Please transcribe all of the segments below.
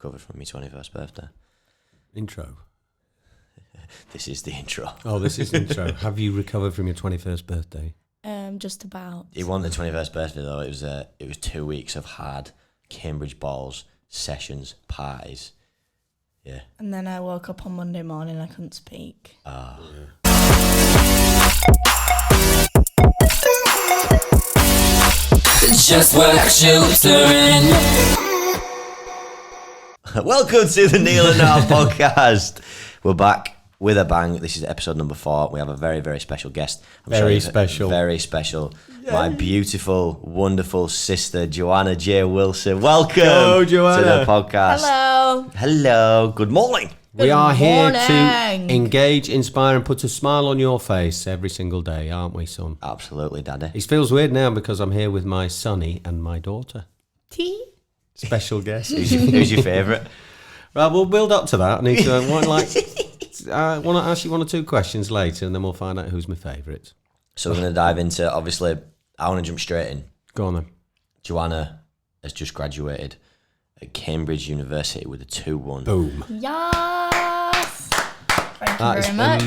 recovered from my 21st birthday. Intro. This is the intro. Oh, this is the intro. Have you recovered from your 21st birthday? Just about. It wasn't the 21st birthday though. It was 2 weeks of hard Cambridge balls, sessions, pies. Yeah. And then I woke up on Monday morning. I couldn't speak. Just wax your lips are in. Welcome to the Neil and Nile podcast. We're back with a bang. This is episode number 4. We have a very, very special guest. Very special. Yay. My beautiful, wonderful sister, Joanna J. Wilson. Welcome Hello, Joanna. to the podcast. Hello. Hello. Good morning. We are here to morning. engage, inspire, and put a smile on your face every single day, aren't we, son? Absolutely, Daddy. It feels weird now because I'm here with my sonny and my daughter. Tea? Special guest. Who's your favourite? Right, we'll build up to that. I need to I want to ask you 1 or 2 questions later, and then we'll find out who's my favourite. So we're going to dive into, obviously, I want to jump straight in. Go on then. Joanna has just graduated at Cambridge University with a 2-1. Boom. Yes. Thank you That is very much.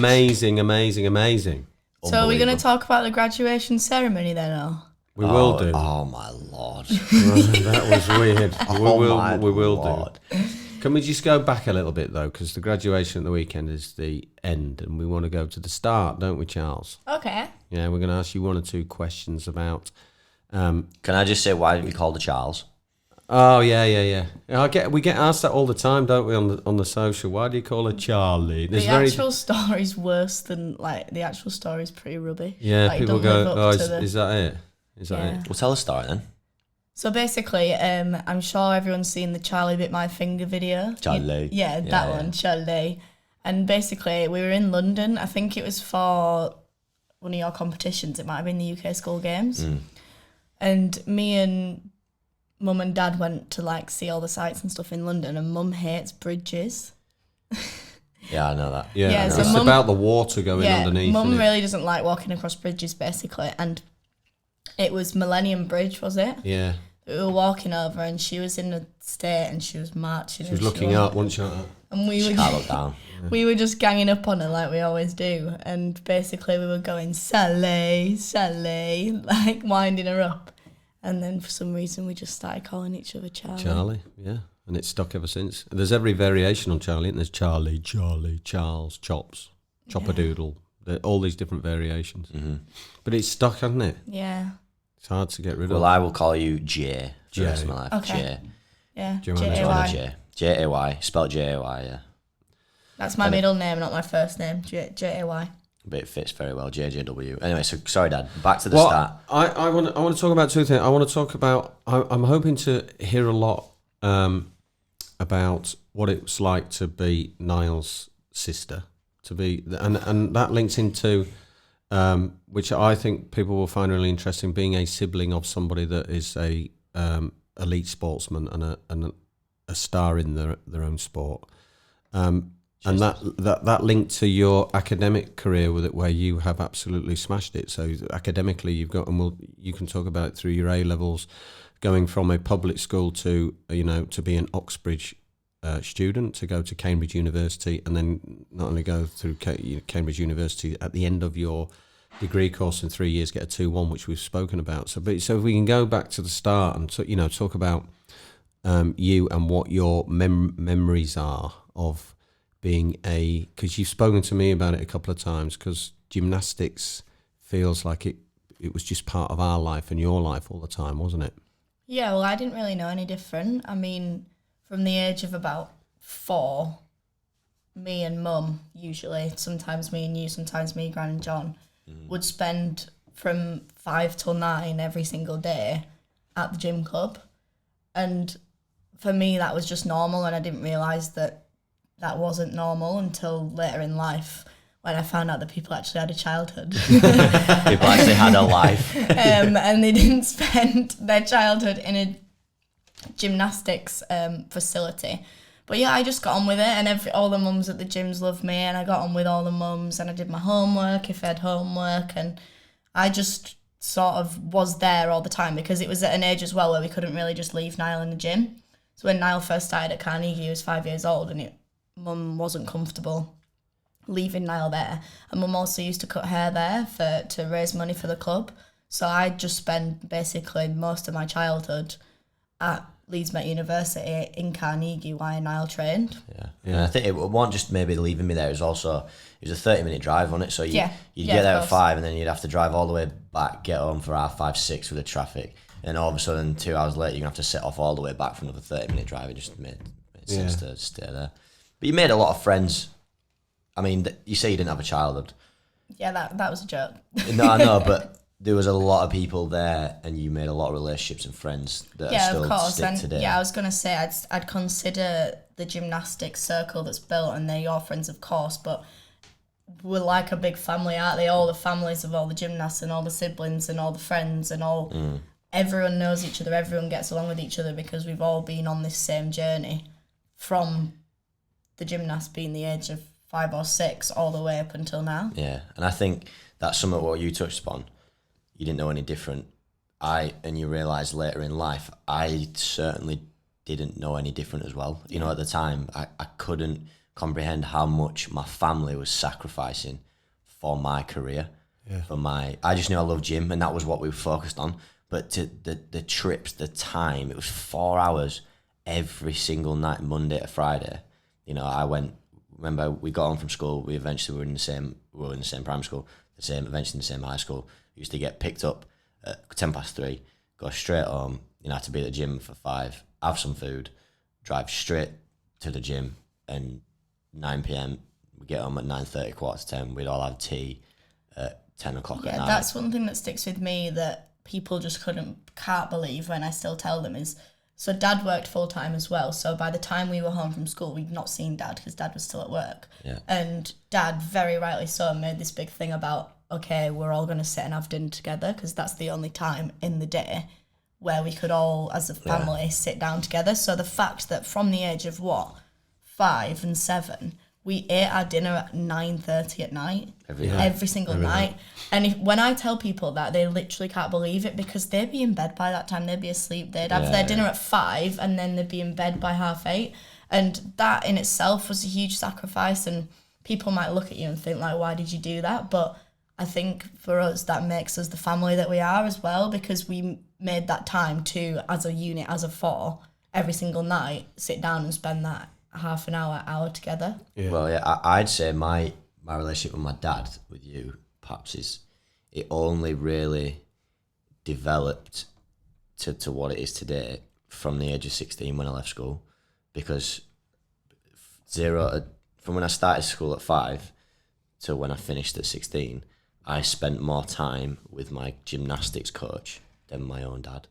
amazing. So are we going to talk about the graduation ceremony then, or? We will do. Oh, my Lord. That was weird. My we will Lord. do. Can we just go back a little bit, though? Because the graduation at the weekend is the end, and we want to go to the start, don't we, Charles? Okay. Yeah, we're going to ask you 1 or 2 questions about... Can I just say, why have you called her Charles? Oh, yeah. We get asked that all the time, don't we, on the social? Why do you call her Charlie? The actual story's worse than, the actual story's pretty rubbish. Yeah, Like, people don't go, live up oh, to the- is that it? Is that Yeah. it? Well, tell a story then. So basically, I'm sure everyone's seen the Charlie Bit My Finger video. Charlie. Yeah, that one, Charlie. And basically, we were in London. I think it was for one of your competitions. It might have been the UK School Games. And me and Mum and Dad went to see all the sights and stuff in London, and Mum hates bridges. Yeah, I know that. Yeah, Yeah, so it's Mum- about the water going underneath. Mum isn't it? really doesn't like walking across bridges, basically. And it was Millennium Bridge, was it? Yeah. We were walking over, and she was in a state, and she was marching. She was looking up, wasn't she? And we were Can't look down. we were just ganging up on her like we always do, and basically we were going Sally, winding her up, and then for some reason we just started calling each other Charlie. Charlie, yeah. And it's stuck ever since. There's every variation on Charlie, and there's Charlie, Charles, Chops, Choppadoodle, all these different variations. Mm-hmm. But it's stuck, hasn't it? Yeah. It's hard to get rid Well, of. I will call you Jay for the rest of my life. Okay. Jay. Yeah. Joanna Joanna J-A-Y. J. J-A-Y. Spelled J-A-Y, yeah. That's my middle name, not my first name. J-A-Y. But it fits very well. J-J-W. Anyway, so sorry, Dad. Back to the start. I want to talk about 2 things. I want to talk about. I'm hoping to hear a lot about what it's like to be Niall's sister, and that links into which I think people will find really interesting, being a sibling of somebody that is a elite sportsman and a star in their own sport. And that linked to your academic career with it, where you have absolutely smashed it. So academically, you've got, and you can talk about it through your A levels, going from a public school to to be an Oxbridge student, to go to Cambridge University, and then not only go through Cambridge University at the end of your degree course in 3 years, get a 2-1, which we've spoken about. So if we can go back to the start and talk about you and what your memories are of being because you've spoken to me about it a couple of times, because gymnastics feels like it was just part of our life and your life all the time, wasn't it? Yeah, well, I didn't really know any different. I mean, from the age of about 4, me and Mum, usually, sometimes me and you, sometimes me, Gran and John, would spend from 5 till 9 every single day at the gym club. And for me, that was just normal, and I didn't realise that wasn't normal until later in life, when I found out that people actually had a childhood. People actually had a life. And they didn't spend their childhood in a gymnastics facility. But yeah, I just got on with it, and all the mums at the gyms loved me, and I got on with all the mums, and I did my homework if I had homework, and I just sort of was there all the time, because it was at an age as well where we couldn't really just leave Niall in the gym. So when Nile first started at Carnegie, he was 5 years old, and Mum wasn't comfortable leaving Nile there. And Mum also used to cut hair there to raise money for the club. So I just spent basically most of my childhood at Leeds Met University in Carnegie while Nile trained. Yeah. And I think it wasn't just maybe leaving me there, it was a 30-minute drive on it. So you'd get there at 5 and then you'd have to drive all the way back, get home for 5:30, 6 with the traffic. And all of a sudden, 2 hours later, you're going to have to set off all the way back for another 30-minute drive. It just made sense to stay there. But you made a lot of friends. I mean, you say you didn't have a childhood. Yeah, that was a joke. No, I know, but there was a lot of people there, and you made a lot of relationships and friends that are still stick today. Yeah, I was going to say I'd consider the gymnastics circle that's built, and they're your friends, of course, but we're like a big family, aren't they? All the families of all the gymnasts and all the siblings and all the friends and all... Everyone knows each other, everyone gets along with each other because we've all been on this same journey from the gymnast being the age of 5 or 6 all the way up until now. Yeah, and I think that's some of what you touched upon. You didn't know any different. And you realise later in life, I certainly didn't know any different as well. You know, at the time, I couldn't comprehend how much my family was sacrificing for my career. Yeah. I just knew I loved gym, and that was what we were focused on. But the trips, the time, it was 4 hours every single night, Monday to Friday. You know, remember we got home from school, we were in the same primary school, eventually in the same high school. We used to get picked up at 3:10, go straight home, have to be at the gym for 5, have some food, drive straight to the gym, and 9 p.m, we get home at 9:30, 9:45, we'd all have tea at 10 o'clock at night. Yeah, that's one thing that sticks with me that people just can't believe when I still tell them is, so Dad worked full time as well. So by the time we were home from school, we'd not seen Dad because Dad was still at work. Yeah. And Dad, very rightly so, made this big thing about, okay, we're all going to sit and have dinner together because that's the only time in the day where we could all, as a family, sit down together. So the fact that from the age of 5 and 7, we ate our dinner at 9:30 at night, every single night. And when I tell people that, they literally can't believe it because they'd be in bed by that time, they'd be asleep. They'd have their dinner at 5 and then they'd be in bed by 8:30. And that in itself was a huge sacrifice, and people might look at you and think, like, why did you do that? But I think for us, that makes us the family that we are as well, because we made that time to, as a unit, as a 4, every single night, sit down and spend that half an hour together. Yeah. Well, yeah, I'd say my relationship with my dad, with you, perhaps, it only really developed to what it is today from the age of 16 when I left school, because from when I started school at 5 to when I finished at 16, I spent more time with my gymnastics coach than my own dad.